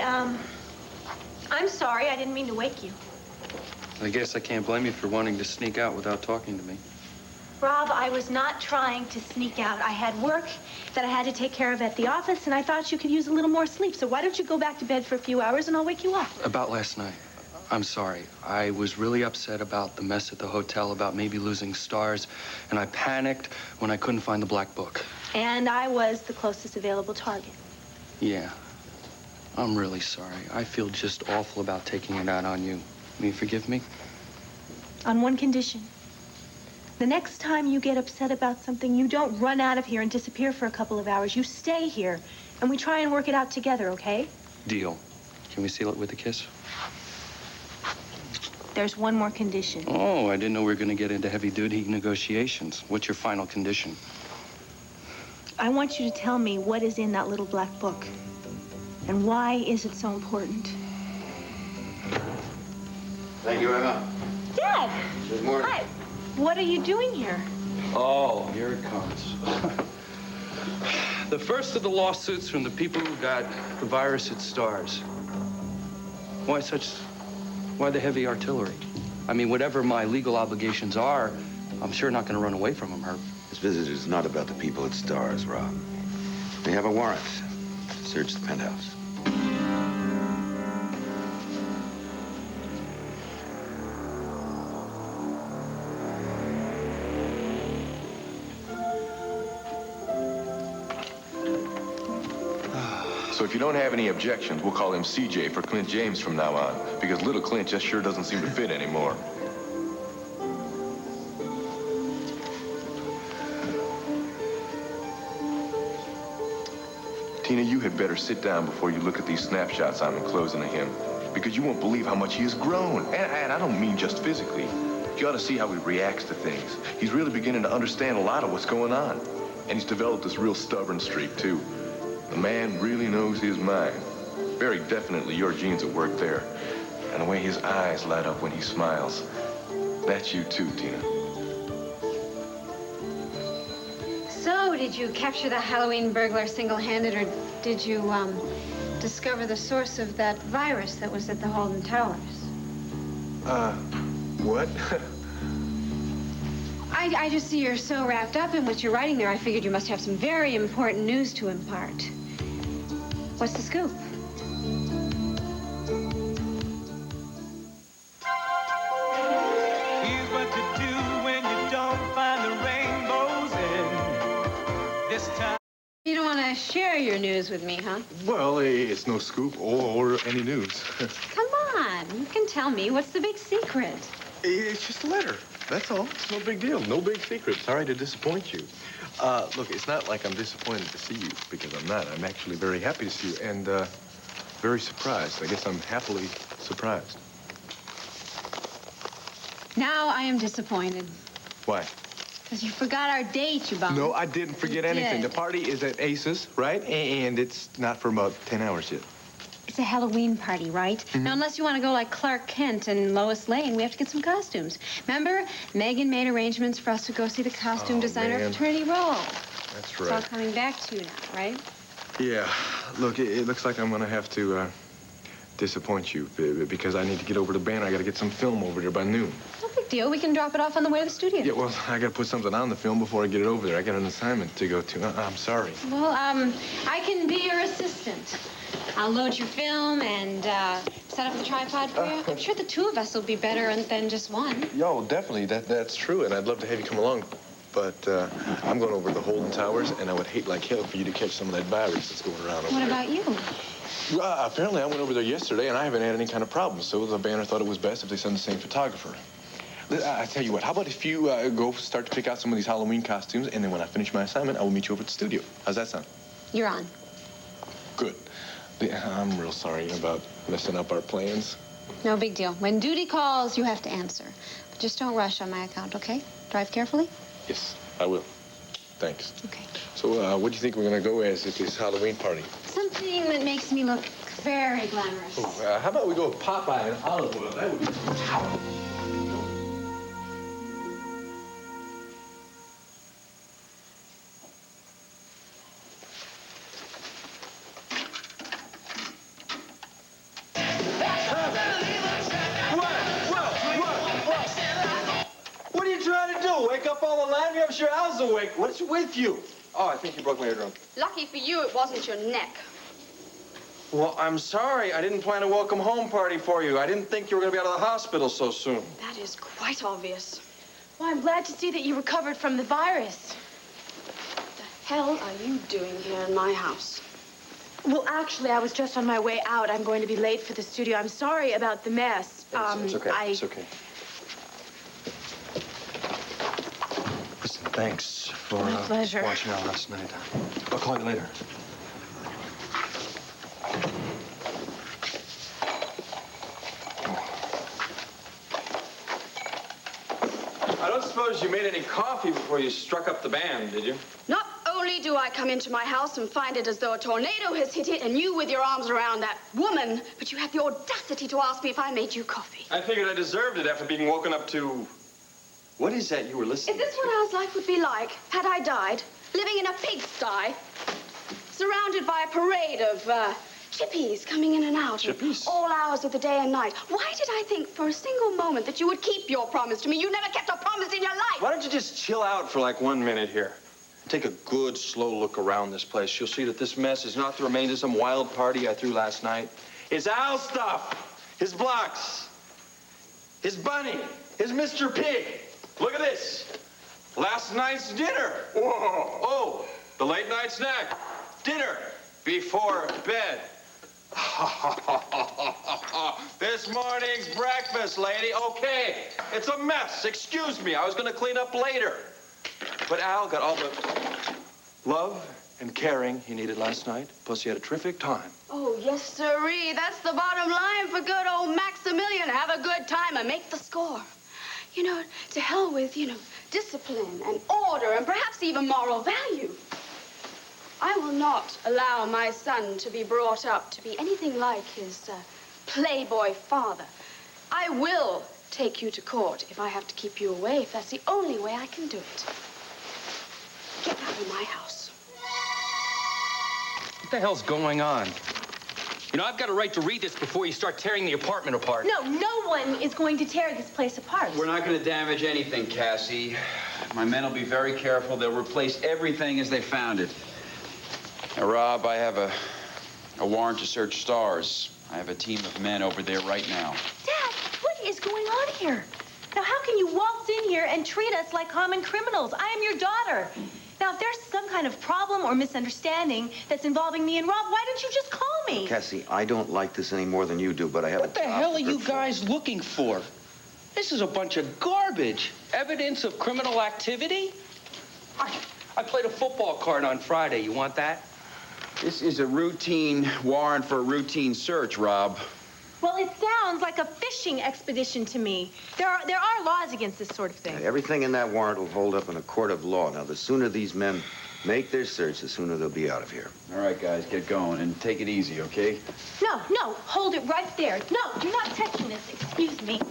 I'm sorry. I didn't mean to wake you. I guess I can't blame you for wanting to sneak out without talking to me. Rob, I was not trying to sneak out. I had work that I had to take care of at the office, and I thought you could use a little more sleep. So why don't you go back to bed for a few hours, and I'll wake you up. About last night. I'm sorry. I was really upset about the mess at the hotel, about maybe losing stars, and I panicked when I couldn't find the black book. And I was the closest available target. Yeah. I'm really sorry. I feel just awful about taking it out on you. Will you forgive me? On one condition. The next time you get upset about something, you don't run out of here and disappear for a couple of hours. You stay here, and we try and work it out together, okay? Deal. Can we seal it with a kiss? There's one more condition. Oh, I didn't know we were going to get into heavy-duty negotiations. What's your final condition? I want you to tell me what is in that little black book. And why is it so important? Thank you, Emma. Dad! Good morning. Hi. What are you doing here? Oh, here it comes. The first of the lawsuits from the people who got the virus at STARS. Why the heavy artillery? I mean, whatever my legal obligations are, I'm sure not going to run away from them, Herb. This visit is not about the people at STARS, Rob. They have a warrant to search the penthouse. So if you don't have any objections, we'll call him CJ for Clint James from now on, because little Clint just sure doesn't seem to fit anymore. Tina, you had better sit down before you look at these snapshots I'm enclosing of him, because you won't believe how much he has grown. And I don't mean just physically. You ought to see how he reacts to things. He's really beginning to understand a lot of what's going on. And he's developed this real stubborn streak, too. The man really knows his mind. Very definitely your genes at work there. And the way his eyes light up when he smiles. That's you too, Tina. So, did you capture the Halloween burglar single-handed, or did you, discover the source of that virus that was at the Holden Towers? What? I just see you're so wrapped up in what you're writing there, I figured you must have some very important news to impart. What's the scoop? Here's what to do when you don't find the rainbows in this time. You don't want to share your news with me, huh? Well, it's no scoop or any news. Come on, you can tell me. What's the big secret? It's just a letter. That's all. It's no big deal. No big secret. Sorry to disappoint you. Look, it's not like I'm disappointed to see you, because I'm not. I'm actually very happy to see you and very surprised. I guess I'm happily surprised. Now I am disappointed. Why? Because you forgot our date, you bum. No, I didn't forget You anything. did. The party is at Ace's, right? And it's not for about 10 hours yet. It's a Halloween party, right? Now, unless you want to go like Clark Kent and Lois Lane, we have to get some costumes. Remember, Megan made arrangements for us to go see the costume designer man. for Trinity Row. That's It's all coming back to you now, right? Yeah. Look, it looks like I'm going to have to disappoint you because I need to get over to Banner. I got to get some film over there by noon. No big deal. We can drop it off on the way to the studio. Yeah, well, I got to put something on the film before I get it over there. I got an assignment to go to. I'm sorry. Well, I can be your assistant. I'll load your film and set up the tripod for you. I'm sure the two of us will be better than just one. Yo, definitely. That's true, and I'd love to have you come along. But I'm going over to the Holden Towers, and I would hate like hell for you to catch some of that virus that's going around over What there. about you? Apparently, I went over there yesterday, and I haven't had any kind of problems. So the Banner thought it was best if they send the same photographer. I tell you what, how about if you go start to pick out some of these Halloween costumes, and then when I finish my assignment, I will meet you over at the studio. How's that sound? You're on. Good. I'm real sorry about messing up our plans. No big deal. When duty calls, you have to answer. But just don't rush on my account, okay? Drive carefully. Yes, I will. Thanks. Okay. So, what do you think we're gonna go as at this Halloween party? Something that makes me look very glamorous. Oh, how about we go with Popeye and olive oil? That would be powerful. on, Landry. I'm sure Al's awake. What's with you? Oh, I think you broke my eardrum. Lucky for you, it wasn't your neck. Well, I'm sorry. I didn't plan a welcome home party for you. I didn't think you were going to be out of the hospital so soon. That is quite obvious. Well, I'm glad to see that you recovered from the virus. What the hell are you doing here in my house? Well, actually, I was just on my way out. I'm going to be late for the studio. I'm sorry about the mess. It's okay. It's okay. Listen, thanks for My pleasure. watching out last night. I'll call you later. I don't suppose you made any coffee before you struck up the band, did you? Not only do I come into my house and find it as though a tornado has hit it and you with your arms around that woman, but you have the audacity to ask me if I made you coffee. I figured I deserved it after being woken up to... What is that you were listening Is this to? what Al's life would be like had I died? Living in a pigsty? Surrounded by a parade of, chippies coming in and out. Chippies? All hours of the day and night. Why did I think for a single moment that you would keep your promise to me? You never kept a promise in your life. Why don't you just chill out for like 1 minute here? Take a good, slow look around this place. You'll see that this mess is not the remains of some wild party I threw last night. It's Al's stuff. His blocks. His bunny. His Mr. Pig. Look at this. Last night's dinner. Whoa. Oh, the late night snack. Dinner before bed. This morning's breakfast, lady. Okay, it's a mess. Excuse me. I was going to clean up later. But Al got all the love and caring he needed last night. Plus, he had a terrific time. Oh, yes, sirree. That's the bottom line for good old Maximilian. Have a good time and make the score. You know, to hell with, discipline and order and perhaps even moral value. I will not allow my son to be brought up to be anything like his playboy father. I will take you to court if I have to keep you away, if that's the only way I can do it. Get out of my house. What the hell's going on? You know, I've got a right to read this before you start tearing the apartment apart. No one is going to tear this place apart. We're not going to damage anything, Cassie. My men will be very careful. They'll replace everything as they found it. Now, Rob, I have a warrant to search stars. I have a team of men over there right now. Dad, what is going on here? Now, how can you waltz in here and treat us like common criminals? I am your daughter. Now, if there's some kind of problem or misunderstanding that's involving me and Rob, why don't you just call me? Cassie, I don't like this any more than you do, but I have What the hell are you guys looking for? This is a bunch of garbage. Evidence of criminal activity? I played a football card on Friday. You want that? This is a routine warrant for a routine search, Rob. Well, it sounds like a fishing expedition to me. There are laws against this sort of thing. Everything in that warrant will hold up in a court of law. Now, the sooner these men make their search, the sooner they'll be out of here. All right, guys, get going and take it easy, okay? No, hold it right there. No, you're not touching this. Excuse me.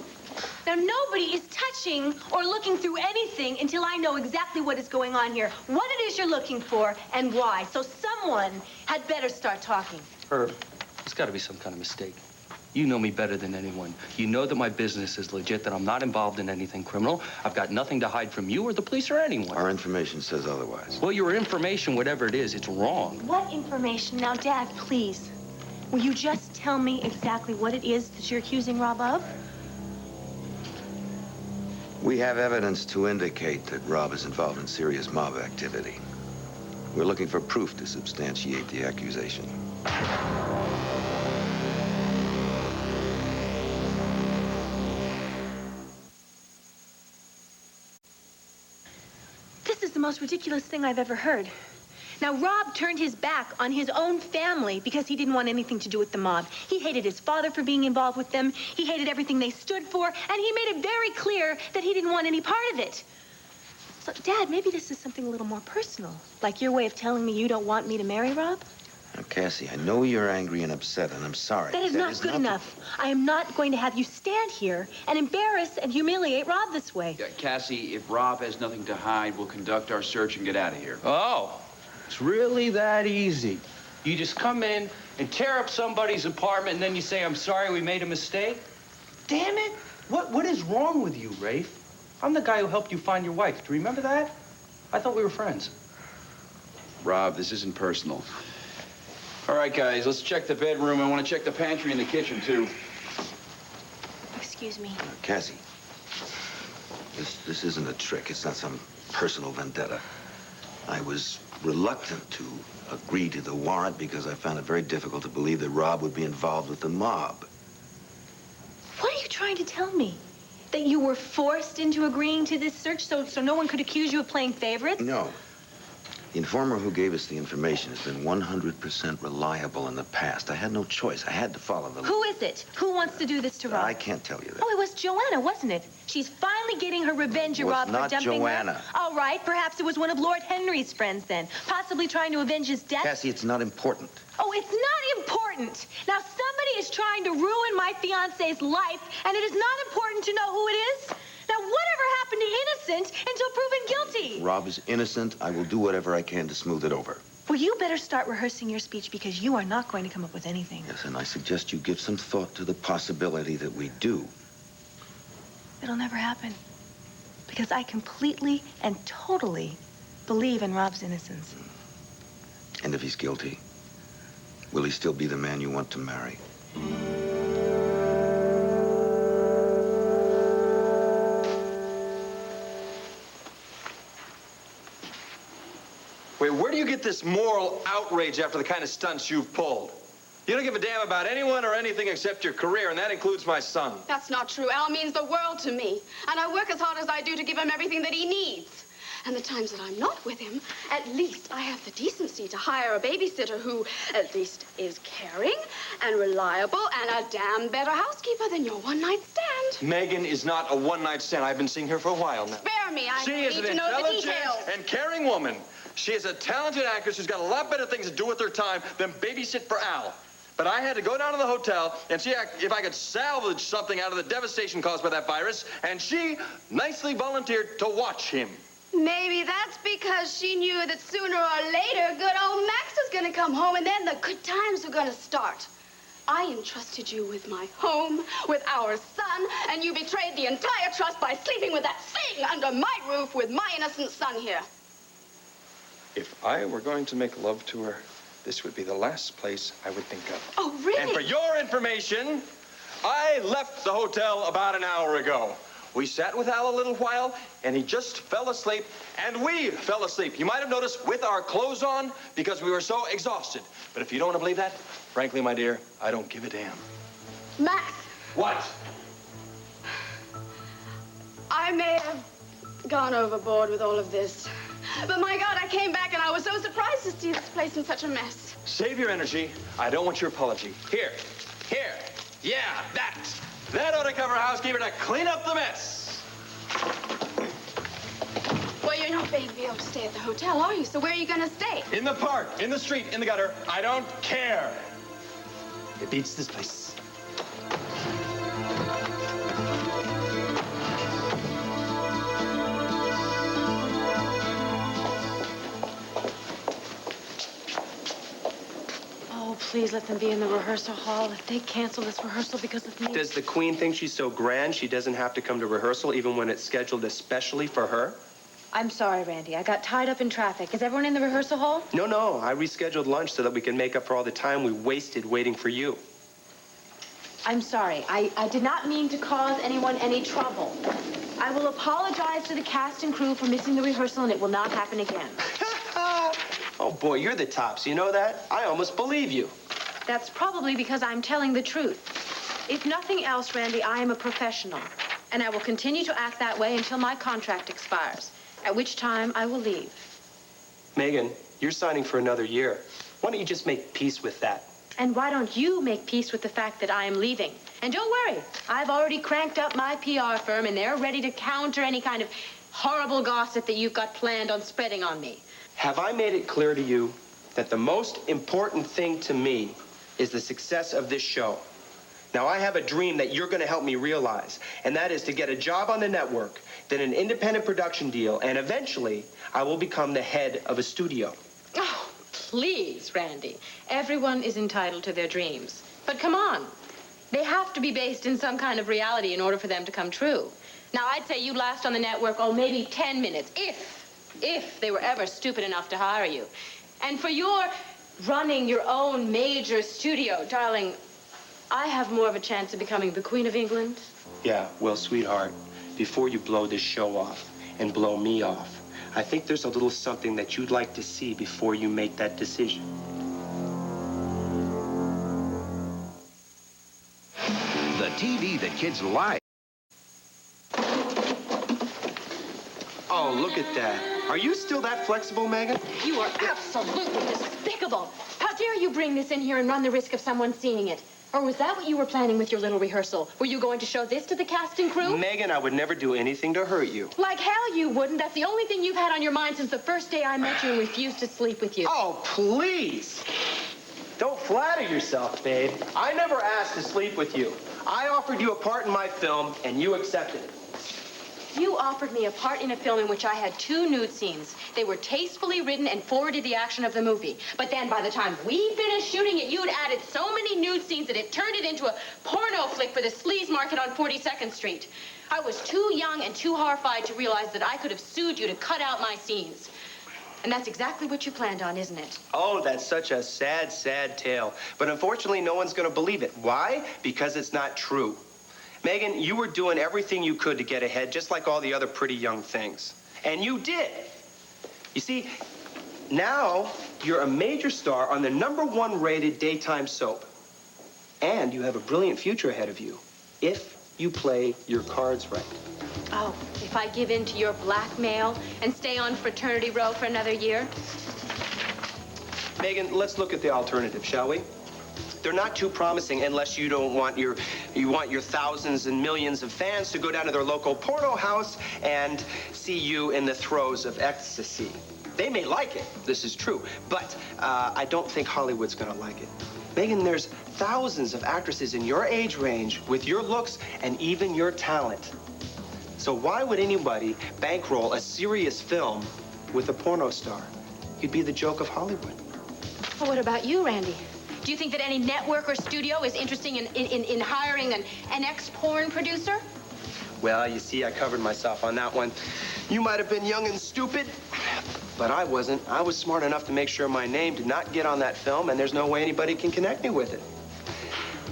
Now, nobody is touching or looking through anything until I know exactly what is going on here, what it is you're looking for, and why. So someone had better start talking. Herb, it's got to be some kind of mistake. You know me better than anyone. You know that my business is legit, that I'm not involved in anything criminal. I've got nothing to hide from you or the police or anyone. Our information says otherwise. Well, your information, whatever it is, it's wrong. What information? Now, Dad, please, will you just tell me exactly what it is that you're accusing Rob of? We have evidence to indicate that Rob is involved in serious mob activity. We're looking for proof to substantiate the accusation. This is the most ridiculous thing I've ever heard. Now, Rob turned his back on his own family because he didn't want anything to do with the mob. He hated his father for being involved with them. He hated everything they stood for, and he made it very clear that he didn't want any part of it. So, Dad, maybe this is something a little more personal, like your way of telling me you don't want me to marry Rob? Now, Cassie, I know you're angry and upset, and I'm sorry. That is not good enough. I am not going to have you stand here and embarrass and humiliate Rob this way. Cassie, if Rob has nothing to hide, we'll conduct our search and get out of here. Oh, it's really that easy. You just come in and tear up somebody's apartment, and then you say, I'm sorry, we made a mistake? Damn it. What is wrong with you, Rafe? I'm the guy who helped you find your wife. Do you remember that? I thought we were friends. Rob, this isn't personal. All right, guys, let's check the bedroom. I want to check the pantry and the kitchen, too. Excuse me. Cassie, this isn't a trick. It's not some personal vendetta. I was reluctant to agree to the warrant because I found it very difficult to believe that Rob would be involved with the mob. What are you trying to tell me? That you were forced into agreeing to this search so no one could accuse you of playing favorites? No. The informer who gave us the information has been 100% reliable in the past. I had no choice. I had to follow the... Who is it? Who wants to do this to Rob? I can't tell you that. Oh, it was Joanna, wasn't it? She's finally getting her revenge at Rob for not dumping Joanna. her. All right, perhaps it was one of Lord Henry's friends then, possibly trying to avenge his death. Cassie, it's not important. Oh, it's not important. Now, somebody is trying to ruin my fiancé's life, and it is not important to know who it is. Now, whatever happened to innocent until proven guilty? Rob is innocent. I will do whatever I can to smooth it over. Well, you better start rehearsing your speech because you are not going to come up with anything. Yes, and I suggest you give some thought to the possibility that we do. It'll never happen. Because I completely and totally believe in Rob's innocence. And if he's guilty, will he still be the man you want to marry? Wait, where do you get this moral outrage after the kind of stunts you've pulled? You don't give a damn about anyone or anything except your career, and that includes my son. That's not true. Al means the world to me. And I work as hard as I do to give him everything that he needs. And the times that I'm not with him, at least I have the decency to hire a babysitter who at least is caring and reliable and a damn better housekeeper than your one-night stand. Megan is not a one-night stand. I've been seeing her for a while now. Spare me. I She is need an to know the intelligent details. and caring woman. She is a talented actress who's got a lot better things to do with her time than babysit for Al. But I had to go down to the hotel and see if I could salvage something out of the devastation caused by that virus, and she nicely volunteered to watch him. Maybe that's because she knew that sooner or later, good old Max was going to come home, and then the good times were going to start. I entrusted you with my home, with our son, and you betrayed the entire trust by sleeping with that thing under my roof with my innocent son here. If I were going to make love to her, this would be the last place I would think of. Oh, really? And for your information, I left the hotel about an hour ago. We sat with Al a little while, and he just fell asleep, and we fell asleep. You might have noticed with our clothes on because we were so exhausted. But if you don't want to believe that, frankly, my dear, I don't give a damn. Max, What? I may have gone overboard with all of this. But my God, I came back and I was so surprised to see this place in such a mess. Save your energy. I don't want your apology. Here. Yeah, that. That ought to cover a housekeeper to clean up the mess. Well, you're not going to be able to stay at the hotel, are you? So where are you going to stay? In the park, in the street, in the gutter. I don't care. It beats this place. Oh, please let them be in the rehearsal hall. If they cancel this rehearsal because of me... Does the Queen think she's so grand she doesn't have to come to rehearsal even when it's scheduled especially for her? I'm sorry, Randy. I got tied up in traffic. Is everyone in the rehearsal hall? No. I rescheduled lunch so that we can make up for all the time we wasted waiting for you. I'm sorry. I did not mean to cause anyone any trouble. I will apologize to the cast and crew for missing the rehearsal, and it will not happen again. Oh, boy, you're the tops. You know that? I almost believe you. That's probably because I'm telling the truth. If nothing else, Randy, I am a professional, and I will continue to act that way until my contract expires, at which time I will leave. Megan, you're signing for another year. Why don't you just make peace with that? And why don't you make peace with the fact that I am leaving? And don't worry, I've already cranked up my PR firm, and they're ready to counter any kind of horrible gossip that you've got planned on spreading on me. Have I made it clear to you that the most important thing to me is the success of this show? Now, I have a dream that you're going to help me realize, and that is to get a job on the network, then an independent production deal, and eventually I will become the head of a studio. Oh, please, Randy. Everyone is entitled to their dreams. But come on. They have to be based in some kind of reality in order for them to come true. Now, I'd say you last on the network, oh, maybe 10 minutes, if they were ever stupid enough to hire you. And for your running your own major studio, darling, I have more of a chance of becoming the Queen of England. Yeah, well, sweetheart, before you blow this show off and blow me off, I think there's a little something that you'd like to see before you make that decision. The TV that kids like. Oh, look at that. Are you still that flexible, Megan? You are absolutely despicable. How dare you bring this in here and run the risk of someone seeing it? Or was that what you were planning with your little rehearsal? Were you going to show this to the cast and crew? Megan, I would never do anything to hurt you. Like hell you wouldn't. That's the only thing you've had on your mind since the first day I met you and refused to sleep with you. Oh, please. Don't flatter yourself, babe. I never asked to sleep with you. I offered you a part in my film, and you accepted it. You offered me a part in a film in which I had 2 nude scenes. They were tastefully written and forwarded the action of the movie. But then by the time we finished shooting it, you'd added so many nude scenes that it turned it into a porno flick for the sleaze market on 42nd Street. I was too young and too horrified to realize that I could have sued you to cut out my scenes. And that's exactly what you planned on, isn't it? Oh, that's such a sad, sad tale. But unfortunately, no one's going to believe it. Why? Because it's not true. Megan, you were doing everything you could to get ahead, just like all the other pretty young things. And you did. You see, now you're a major star on the #1 rated daytime soap. And you have a brilliant future ahead of you, if you play your cards right. Oh, if I give in to your blackmail and stay on fraternity row for another year? Megan, let's look at the alternative, shall we? They're not too promising unless you don't want your thousands and millions of fans to go down to their local porno house and see you in the throes of ecstasy. They may like it, this is true, but I don't think Hollywood's gonna like it. Megan, there's thousands of actresses in your age range with your looks and even your talent. So why would anybody bankroll a serious film with a porno star? You'd be the joke of Hollywood. Well, what about you, Randy? Do you think that any network or studio is interested in hiring an ex-porn producer? Well, you see, I covered myself on that one. You might have been young and stupid, but I wasn't. I was smart enough to make sure my name did not get on that film, and there's no way anybody can connect me with it.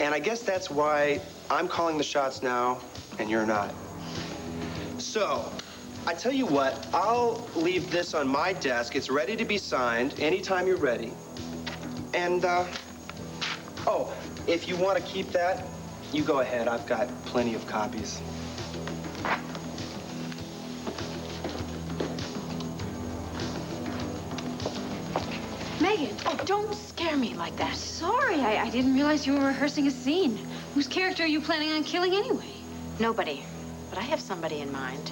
And I guess that's why I'm calling the shots now, and you're not. So, I tell you what, I'll leave this on my desk. It's ready to be signed anytime you're ready. And, oh, if you want to keep that, you go ahead. I've got plenty of copies. Megan, oh, don't scare me like that. Sorry, I didn't realize you were rehearsing a scene. Whose character are you planning on killing anyway? Nobody, but I have somebody in mind.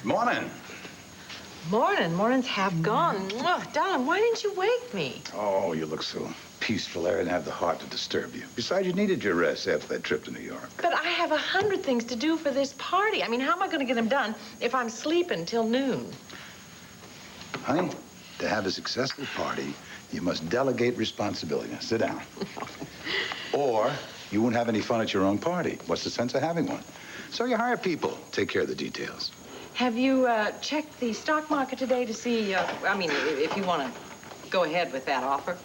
Morning. Morning's half gone. Mwah, darling, why didn't you wake me? Oh, you look so peaceful. I didn't have the heart to disturb you. Besides, you needed your rest after that trip to New York. But I have 100 things to do for this party. I mean, how am I going to get them done if I'm sleeping till noon? Honey, to have a successful party, you must delegate responsibility. Now, sit down. Or you won't have any fun at your own party. What's the sense of having one? So you hire people, take care of the details. Have you checked the stock market today to see, if you want to go ahead with that offer?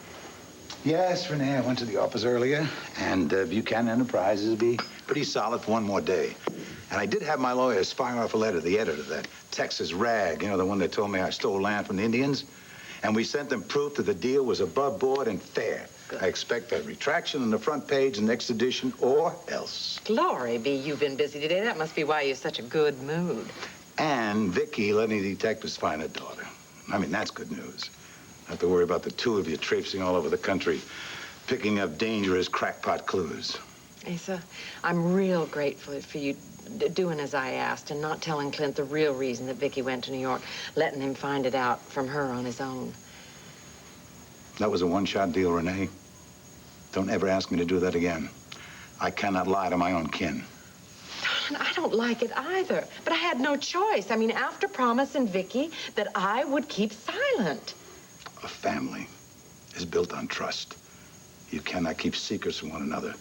Yes, Renee, I went to the office earlier, and Buchanan Enterprises will be pretty solid for one more day. And I did have my lawyers fire off a letter to the editor of that Texas rag, you know, the one that told me I stole land from the Indians. And we sent them proof that the deal was above board and fair. Good. I expect a retraction on the front page in the next edition, or else. Glory be, you've been busy today. That must be why you're such a good mood. And Vicky letting the detectives find her daughter. I mean, that's good news. Not have to worry about the two of you traipsing all over the country, picking up dangerous crackpot clues. Asa, I'm real grateful for you doing as I asked and not telling Clint the real reason that Vicky went to New York, letting him find it out from her on his own. That was a one-shot deal, Renee. Don't ever ask me to do that again. I cannot lie to my own kin. I don't like it either, but I had no choice. I mean, after promising Vicky that I would keep silent. A family is built on trust. You cannot keep secrets from one another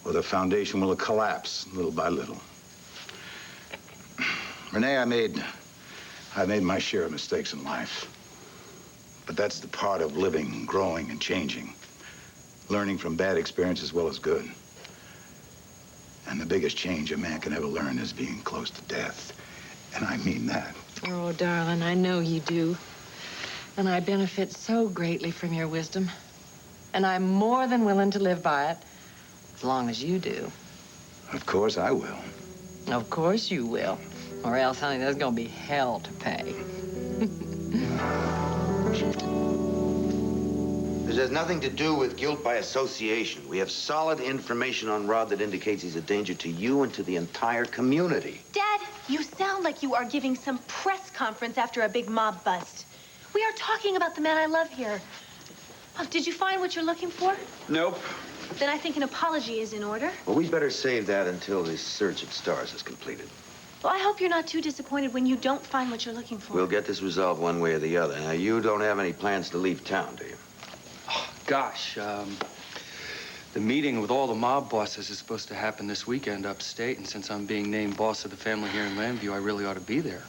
or the foundation will collapse little by little. Renee, I made my share of mistakes in life. But that's the part of living, growing, and changing. Learning from bad experience as well as good. And the biggest change a man can ever learn is being close to death. And I mean that. Oh, darling, I know you do. And I benefit so greatly from your wisdom. And I'm more than willing to live by it, as long as you do. Of course I will. Of course you will. Or else, honey, there's gonna be hell to pay. This has nothing to do with guilt by association. We have solid information on Rod that indicates he's a danger to you and to the entire community. Dad, you sound like you are giving some press conference after a big mob bust. We are talking about the man I love here. Oh, did you find what you're looking for? Nope. Then I think an apology is in order. Well, we'd better save that until the search at Stars is completed. Well, I hope you're not too disappointed when you don't find what you're looking for. We'll get this resolved one way or the other. Now, you don't have any plans to leave town, do you? Oh, gosh, the meeting with all the mob bosses is supposed to happen this weekend upstate, and since I'm being named boss of the family here in Lambview, I really ought to be there.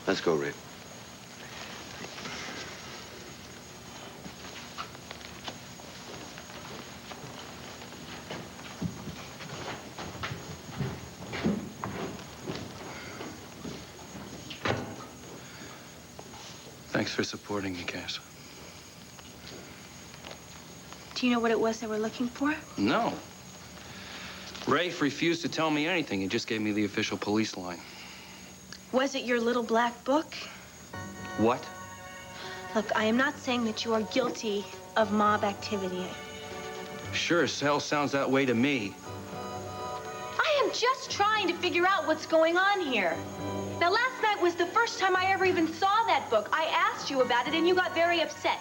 Let's go, Rick. Thanks for supporting me, Cass. Do you know what it was they were looking for? No. Rafe refused to tell me anything. He just gave me the official police line. Was it your little black book? What? Look, I am not saying that you are guilty of mob activity. Sure as hell sounds that way to me. I am just trying to figure out what's going on here. Now, last night was the first time I ever even saw that book. I asked you about it, and you got very upset.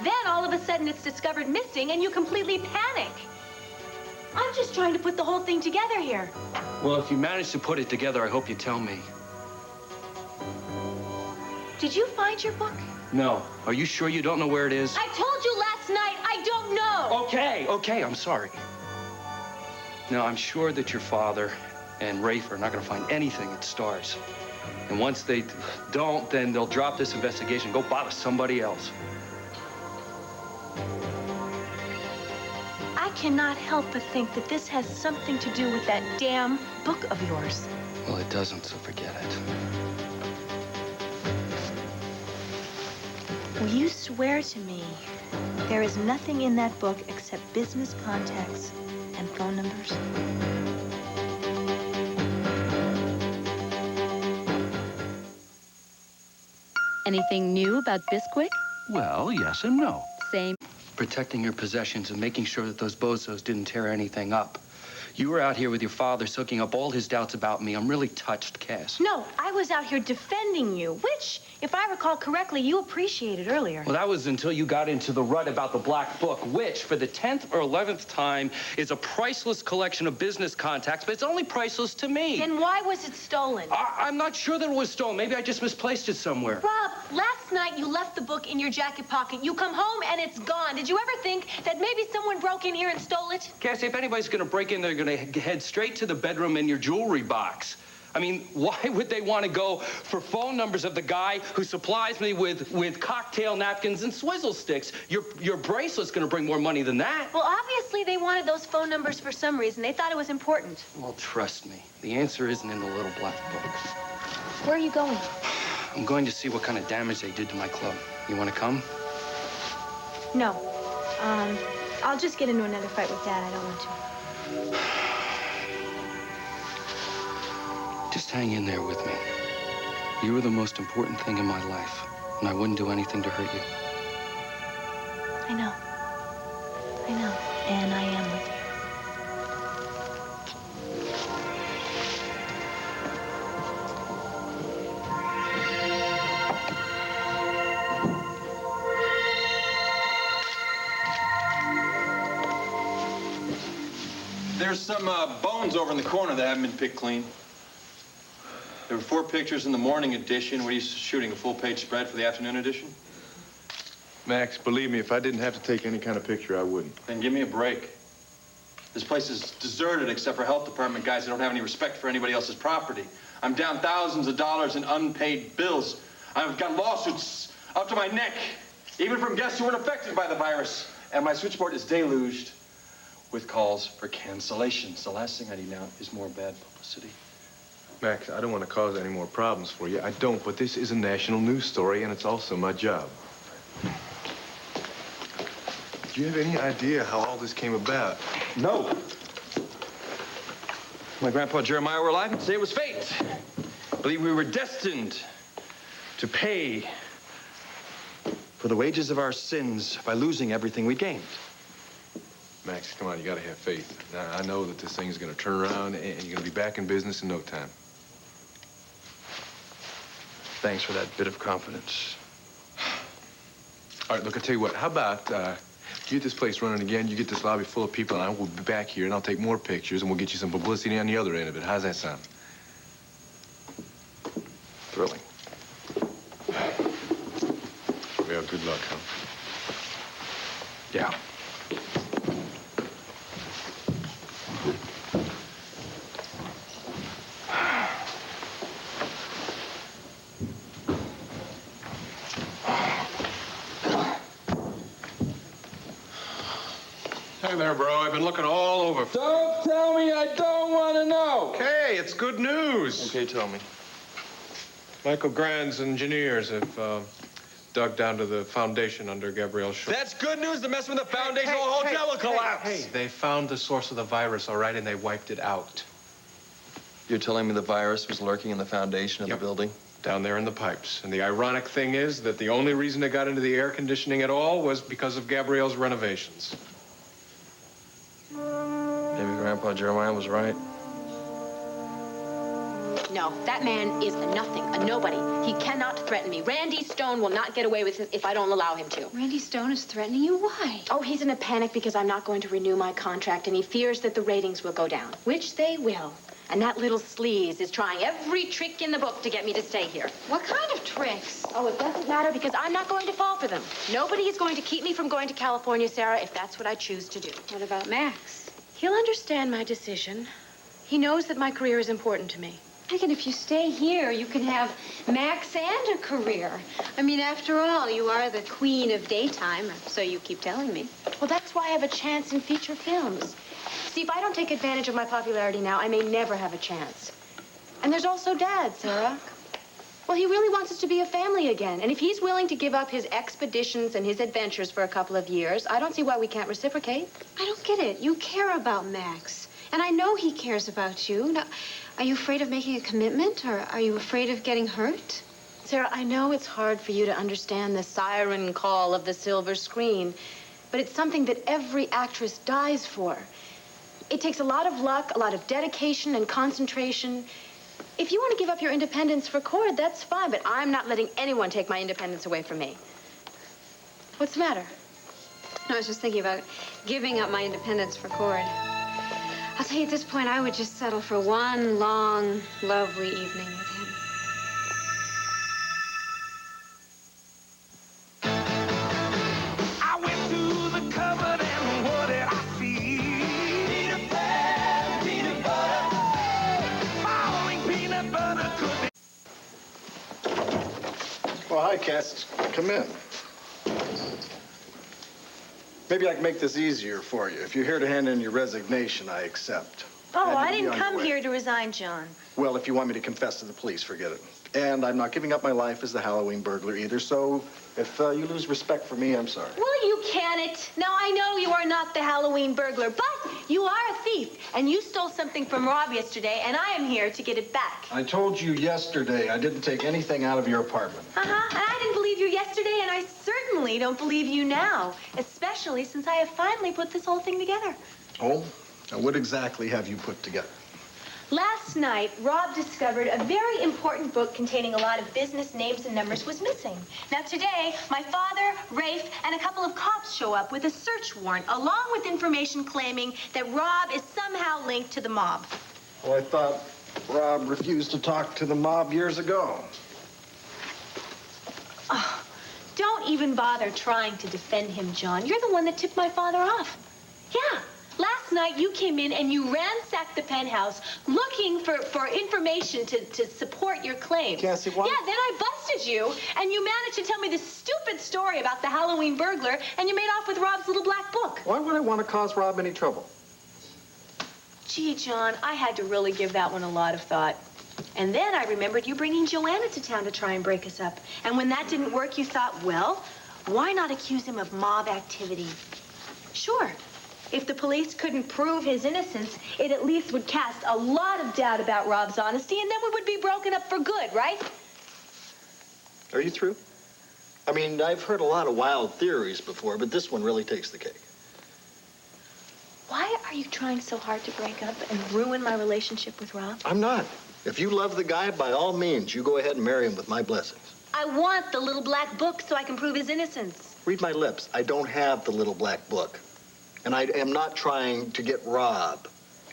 Then, all of a sudden, it's discovered missing, and you completely panic. I'm just trying to put the whole thing together here. Well, if you manage to put it together, I hope you tell me. Did you find your book? No. Are you sure you don't know where it is? I told you last night, I don't know. Okay, I'm sorry. Now, I'm sure that your father and Rafe are not going to find anything at Stars. And once they don't, then they'll drop this investigation, go bother somebody else. I cannot help but think that this has something to do with that damn book of yours. Well, it doesn't, so forget it. Will you swear to me there is nothing in that book except business contacts and phone numbers? Anything new about Bisquick? Well, yes and no. Same. Protecting your possessions and making sure that those bozos didn't tear anything up. You were out here with your father soaking up all his doubts about me. I'm really touched, Cass. No, I was out here defending you, which, if I recall correctly, you appreciated earlier. Well, that was until you got into the rut about the black book, which, for the 10th or 11th time, is a priceless collection of business contacts, but it's only priceless to me. Then why was it stolen? I'm not sure that it was stolen. Maybe I just misplaced it somewhere. Rob, last night you left the book in your jacket pocket. You come home and it's gone. Did you ever think that maybe someone broke in here and stole it? Cassie, if anybody's going to break in, they're going to head straight to the bedroom in your jewelry box. I mean, why would they want to go for phone numbers of the guy who supplies me with cocktail napkins and swizzle sticks? Your bracelet's going to bring more money than that. Well, obviously they wanted those phone numbers for some reason. They thought it was important. Well, trust me, the answer isn't in the little black book. Where are you going? I'm going to see what kind of damage they did to my club. You want to come? No. I'll just get into another fight with Dad. I don't want to. Just hang in there with me. You were the most important thing in my life, and I wouldn't do anything to hurt you. I know. And I am with you. There's some bones over in the corner that haven't been picked clean. There were 4 pictures in the morning edition. What are you shooting, a full-page spread for the afternoon edition? Max, believe me, if I didn't have to take any kind of picture, I wouldn't. Then give me a break. This place is deserted except for health department guys who don't have any respect for anybody else's property. I'm down thousands of dollars in unpaid bills. I've got lawsuits up to my neck, even from guests who weren't affected by the virus. And my switchboard is deluged with calls for cancellations. The last thing I need now is more bad publicity. Max, I don't want to cause any more problems for you. I don't, but this is a national news story, and it's also my job. Do you have any idea how all this came about? No. If my grandpa Jeremiah were alive, he'd say it was fate. I believe we were destined to pay for the wages of our sins by losing everything we gained. Max, come on, you gotta have faith. Now, I know that this thing's gonna turn around and you're gonna be back in business in no time. Thanks for that bit of confidence. All right, look, I'll tell you what, how about you get this place running again, you get this lobby full of people, and I will be back here and I'll take more pictures and we'll get you some publicity on the other end of it. How's that sound? Thrilling. Well, good luck, huh? Yeah. Hey there, bro. I've been looking all over. Don't tell me I don't want to know. Okay, it's good news. Okay, tell me. Michael Grand's engineers have dug down to the foundation under Gabrielle's shop. That's good news. The mess with the foundation, the whole hotel will collapse. Hey, they found the source of the virus, all right, and they wiped it out. You're telling me the virus was lurking in the foundation of the building? Down there in the pipes. And the ironic thing is that the only reason it got into the air conditioning at all was because of Gabrielle's renovations. Maybe Grandpa Jeremiah was right. No, that man is a nothing, a nobody. He cannot threaten me. Randy Stone will not get away with it if I don't allow him to. Randy Stone is threatening you? Why? Oh, he's in a panic because I'm not going to renew my contract, and he fears that the ratings will go down, which they will. And that little sleaze is trying every trick in the book to get me to stay here. What kind of tricks? Oh, it doesn't matter because I'm not going to fall for them. Nobody is going to keep me from going to California, Sarah, if that's what I choose to do. What about Max? He'll understand my decision. He knows that my career is important to me. Megan, if you stay here, you can have Max and a career. I mean, after all, you are the queen of daytime, or so you keep telling me. Well, that's why I have a chance in feature films. See, if I don't take advantage of my popularity now, I may never have a chance. And there's also Dad, Sarah. Well, he really wants us to be a family again. And if he's willing to give up his expeditions and his adventures for a couple of years, I don't see why we can't reciprocate. I don't get it. You care about Max. And I know he cares about you. Now, are you afraid of making a commitment, or are you afraid of getting hurt? Sarah, I know it's hard for you to understand the siren call of the silver screen, but it's something that every actress dies for. It takes a lot of luck, a lot of dedication and concentration. If you want to give up your independence for Cord, that's fine, but I'm not letting anyone take my independence away from me. What's the matter? No, I was just thinking about giving up my independence for Cord. I'll tell you, at this point, I would just settle for one long, lovely evening with him. I went to the cupboard and what did I see? Peanut butter. Following peanut butter could be. Well, hi, Cass. Come in. Maybe I can make this easier for you. If you're here to hand in your resignation, I accept. Oh, And I you'll be didn't on your come way. here to resign, John. Well, if you want me to confess to the police, forget it. And I'm not giving up my life as the Halloween burglar either, so if you lose respect for me, I'm sorry. Well, you can't. Now, I know you are not the Halloween burglar, but you are a thief, and you stole something from Rob yesterday, and I am here to get it back. I told you yesterday I didn't take anything out of your apartment. Uh-huh, and I didn't believe you yesterday, and I certainly don't believe you now, especially since I have finally put this whole thing together. Oh? Now, what exactly have you put together? Last night, Rob discovered a very important book containing a lot of business names and numbers was missing. Now, today, my father, Rafe, and a couple of cops show up with a search warrant, along with information claiming that Rob is somehow linked to the mob. Well, I thought Rob refused to talk to the mob years ago. Oh, don't even bother trying to defend him, John. You're the one that tipped my father off. Yeah, last night you came in and you ransacked the penthouse looking for information to support your claim. Cassie, why? Yeah, then I busted you, and you managed to tell me this stupid story about the Halloween burglar, and you made off with Rob's little black book. Why would I want to cause Rob any trouble? Gee, John, I had to really give that one a lot of thought. And then I remembered you bringing Joanna to town to try and break us up. And when that didn't work, you thought, well, why not accuse him of mob activity? Sure, if the police couldn't prove his innocence, it at least would cast a lot of doubt about Rob's honesty, and then we would be broken up for good, right? Are you through? I mean, I've heard a lot of wild theories before, but this one really takes the cake. Why are you trying so hard to break up and ruin my relationship with Rob? I'm not. If you love the guy, by all means, you go ahead and marry him with my blessings. I want the little black book so I can prove his innocence. Read my lips. I don't have the little black book. And I am not trying to get Rob.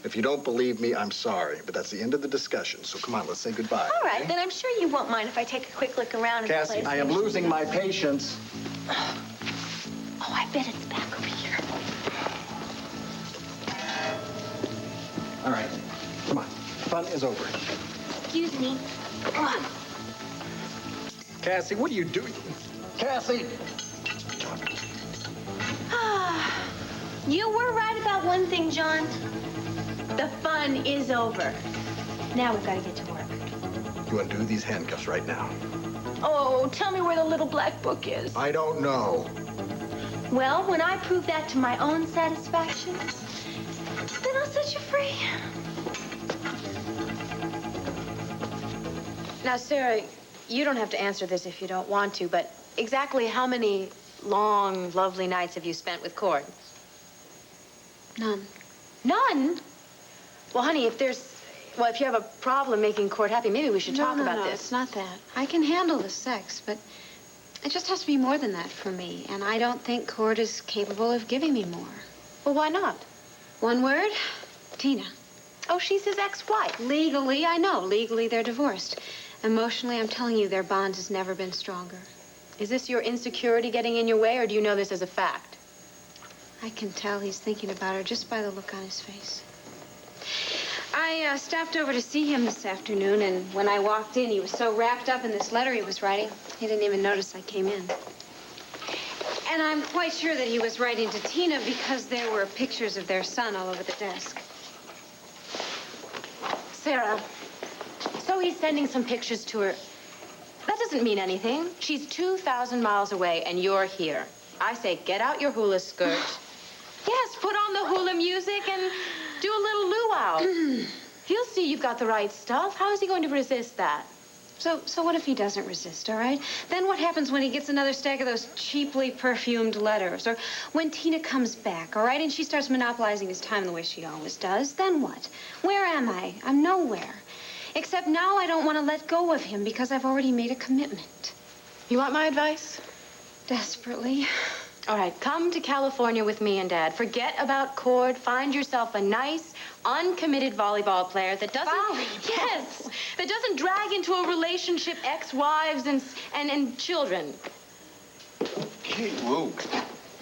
If you don't believe me, I'm sorry. But that's the end of the discussion. So come on, let's say goodbye. All right, then I'm sure you won't mind if I take a quick look around in the Cassie, place. I am losing my patience. Oh, I bet it's back over here. All right, come on. Fun is over. Excuse me. Come on. Cassie, what are you doing? Cassie! You were right about one thing, John. The fun is over. Now we've got to get to work. You undo these handcuffs right now. Oh, tell me where the little black book is. I don't know. Well, when I prove that to my own satisfaction, then I'll set you free. Now, Sarah, you don't have to answer this if you don't want to, but exactly how many long, lovely nights have you spent with Cord? None. None? Well, honey, if you have a problem making Cord happy, maybe we should talk about No, this. it's not that. I can handle the sex, but it just has to be more than that for me. And I don't think Cord is capable of giving me more. Well, why not? One word, Tina. Oh, she's his ex-wife. Legally, I know. Legally, they're divorced. Emotionally, I'm telling you, their bond has never been stronger. Is this your insecurity getting in your way, or do you know this as a fact? I can tell he's thinking about her just by the look on his face. I stopped over to see him this afternoon, and when I walked in, he was so wrapped up in this letter he was writing, he didn't even notice I came in. And I'm quite sure that he was writing to Tina because there were pictures of their son all over the desk. Sarah, so he's sending some pictures to her. That doesn't mean anything. She's 2,000 miles away, and you're here. I say, get out your hula skirt. Yes, put on the hula music and do a little luau. He'll see you've got the right stuff. How is he going to resist that? So what if he doesn't resist, all right? Then what happens when he gets another stack of those cheaply perfumed letters? Or when Tina comes back, all right, and she starts monopolizing his time the way she always does? Then what? Where am I? I'm nowhere. Except now I don't want to let go of him because I've already made a commitment. You want my advice? Desperately. All right, come to California with me and Dad. Forget about Cord. Find yourself a nice, uncommitted volleyball player that doesn't... Volleyball? Yes, that doesn't drag into a relationship ex-wives and children. Hey, whoa.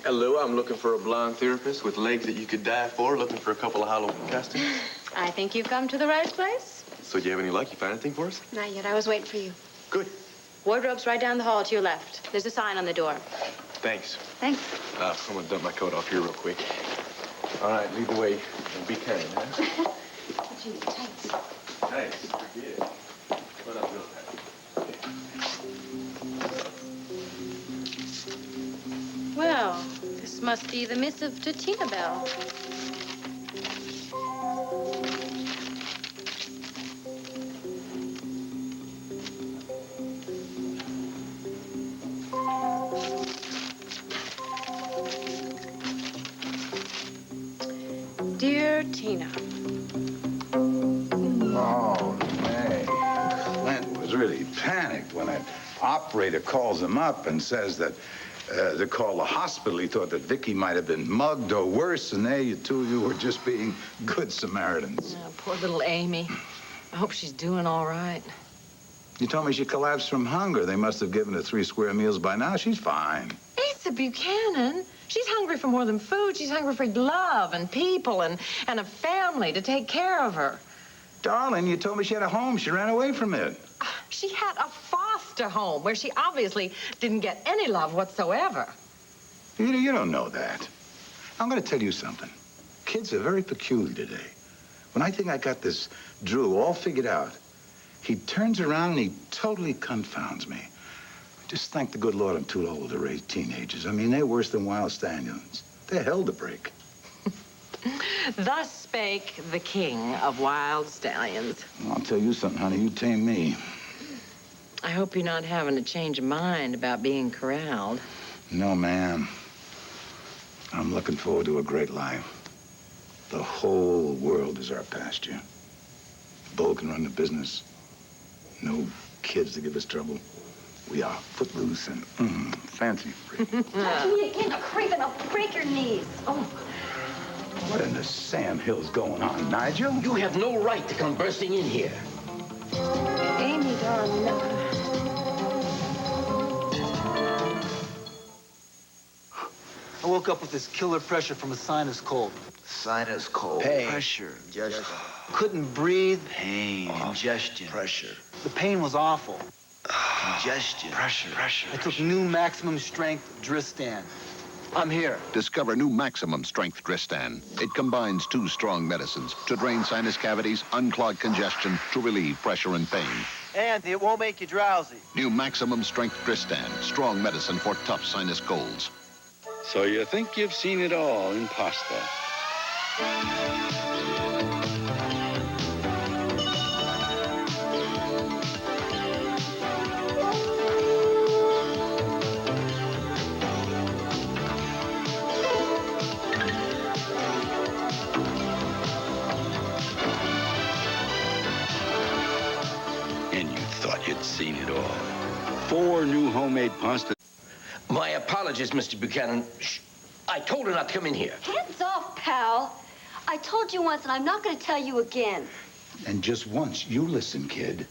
Hello, I'm looking for a blonde therapist with legs that you could die for, looking for a couple of Halloween costumes. I think you've come to the right place. So do you have any luck? You find anything for us? Not yet. I was waiting for you. Good. Wardrobe's right down the hall to your left. There's a sign on the door. Thanks. Thanks. I'm gonna dump my coat off here real quick. All right, lead the way and be kind, huh? Gee, tights. Thanks. Forget it. Put up real tight. Well, this must be the missive to Tina Bell. Dear Tina. Oh, May. Clint was really panicked when an operator calls him up and says that to call the hospital. He thought that Vicky might have been mugged or worse, and there you two of you were just being good Samaritans. Oh, poor little Amy. I hope she's doing all right. You told me she collapsed from hunger. They must have given her 3 square meals by now. She's fine. He's Asa Buchanan? She's hungry for more than food. She's hungry for love and people and a family to take care of her. Darling, you told me she had a home. She ran away from it. She had a foster home where she obviously didn't get any love whatsoever. You don't know that. I'm going to tell you something. Kids are very peculiar today. When I think I got this Drew all figured out, he turns around and he totally confounds me. Just thank the good Lord I'm too old to raise teenagers. I mean, they're worse than wild stallions. They're hell to break. Thus spake the king of wild stallions. I'll tell you something, honey. You tame me. I hope you're not having a change of mind about being corralled. No, ma'am. I'm looking forward to a great life. The whole world is our pasture. Bull can run the business. No kids to give us trouble. We are footloose and fancy free. Touch me again, a creep, and I'll break your knees. Oh. What in the Sam Hill's going on, Nigel? You have no right to come bursting in here. Amy, darling. I woke up with this killer pressure from a sinus cold. Sinus cold. Pain. Pressure. Ingestion. Couldn't breathe. Pain. Ingestion. Pressure. The pain was awful. Congestion. Pressure. I took new maximum strength Dristan. I'm here. Discover new maximum strength Dristan. It combines 2 strong medicines to drain sinus cavities, unclog congestion, to relieve pressure and pain. And it won't make you drowsy. New maximum strength Dristan. Strong medicine for tough sinus colds. So you think you've seen it all in pasta? And you thought you'd seen it all. 4 new homemade pasta. My apologies, Mr. Buchanan. Shh. I told her not to come in here. Hands off, pal. I told you once, and I'm not going to tell you again. And just once, you listen, kid.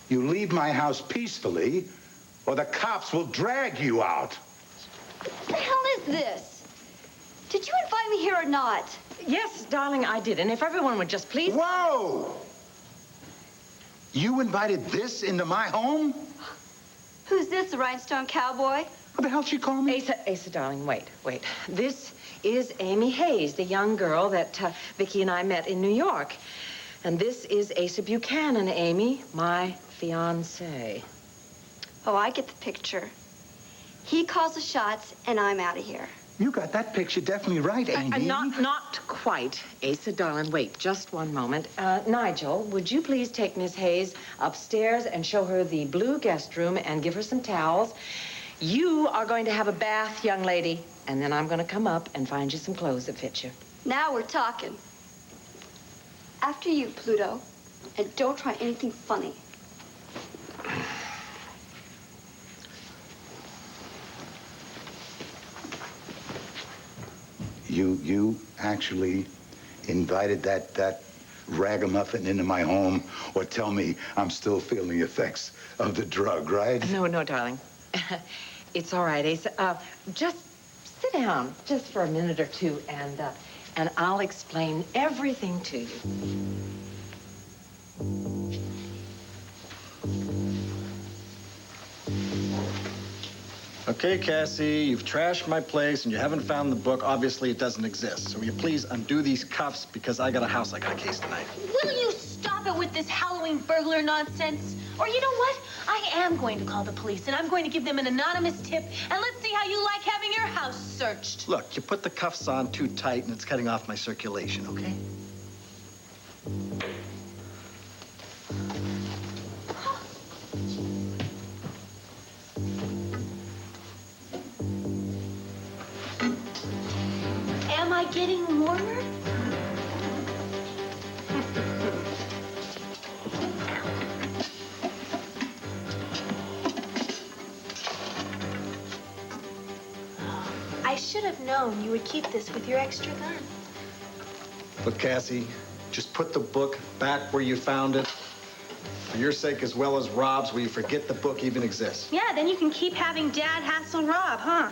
You leave my house peacefully, or the cops will drag you out. What the hell is this? Did you invite me here or not? Yes, darling, I did. And if everyone would just please... Whoa! You invited this into my home? Who's this, the rhinestone cowboy? What the hell she call me? Asa, darling, wait. This is Amy Hayes, the young girl that Vicki and I met in New York. And this is Asa Buchanan, Amy, my fiancé. Oh, I get the picture. He calls the shots, and I'm out of here. You got that picture definitely right, Amy. Not quite. Asa, darling, wait just one moment. Nigel, would you please take Miss Hayes upstairs and show her the blue guest room and give her some towels? You are going to have a bath, young lady, and then I'm going to come up and find you some clothes that fit you. Now we're talking. After you, Pluto. And don't try anything funny. You actually invited that ragamuffin into my home, or tell me I'm still feeling the effects of the drug, right? No, darling. It's all right, Asa. Just sit down just for a minute or two, and I'll explain everything to you. Okay, Cassie, you've trashed my place and you haven't found the book. Obviously, it doesn't exist. So will you please undo these cuffs, because I got a case tonight. Will you stop it with this Halloween burglar nonsense? Or you know what? I am going to call the police, and I'm going to give them an anonymous tip, and let's see how you like having your house searched. Look, you put the cuffs on too tight and it's cutting off my circulation, okay? Am I getting warmer? I should have known you would keep this with your extra gun. Look, Cassie, just put the book back where you found it. For your sake as well as Rob's, will you forget the book even exists? Yeah, then you can keep having Dad hassle Rob, huh?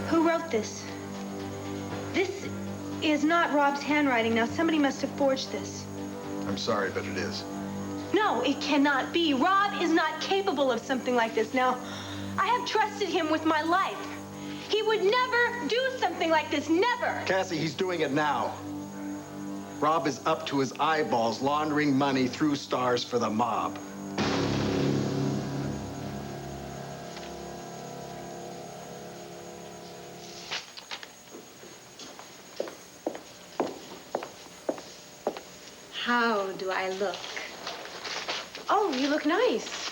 Who wrote this? This is not Rob's handwriting. Now, somebody must have forged this. I'm sorry, but it is. No, it cannot be. Rob is not capable of something like this. Now, I have trusted him with my life. He would never do something like this, never. Cassie, he's doing it now. Rob is up to his eyeballs laundering money through stars for the mob. How do I look? Oh, you look nice.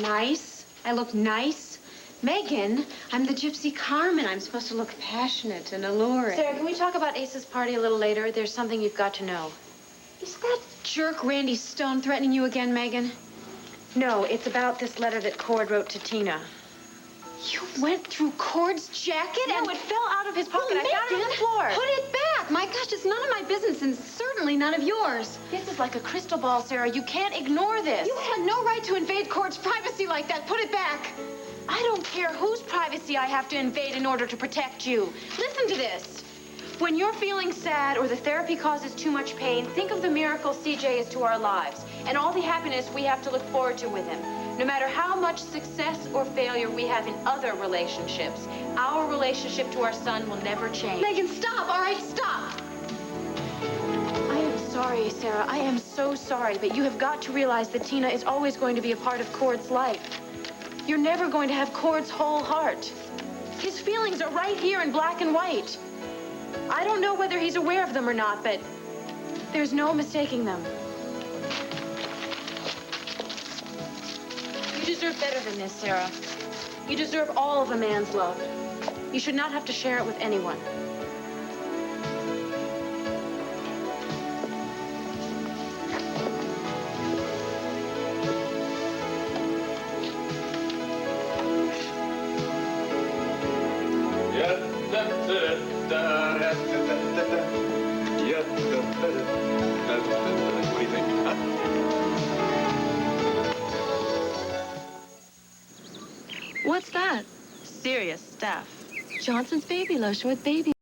Nice? I look nice? Megan, I'm the Gypsy Carmen. I'm supposed to look passionate and alluring. Sarah, can we talk about Ace's party a little later? There's something you've got to know. Is that jerk Randy Stone threatening you again, Megan? No, it's about this letter that Cord wrote to Tina. You went through Cord's jacket No, it fell out of his pocket. Well, I found it on the floor. Put it back. My gosh, it's none of my business and certainly none of yours. This is like a crystal ball, Sarah. You can't ignore this. You had no right to invade Cord's privacy like that. Put it back. I don't care whose privacy I have to invade in order to protect you. Listen to this. When you're feeling sad or the therapy causes too much pain, think of the miracle CJ is to our lives and all the happiness we have to look forward to with him. No matter how much success or failure we have in other relationships, our relationship to our son will never change. Megan, stop. All right, stop. I am sorry, Sarah. I am so sorry, but you have got to realize that Tina is always going to be a part of Cord's life. You're never going to have Cord's whole heart. His feelings are right here in black and white. I don't know whether he's aware of them or not, but there's no mistaking them. You deserve better than this, Sarah. You deserve all of a man's love. You should not have to share it with anyone. What do you think? What's that? Serious stuff. Johnson's baby lotion with baby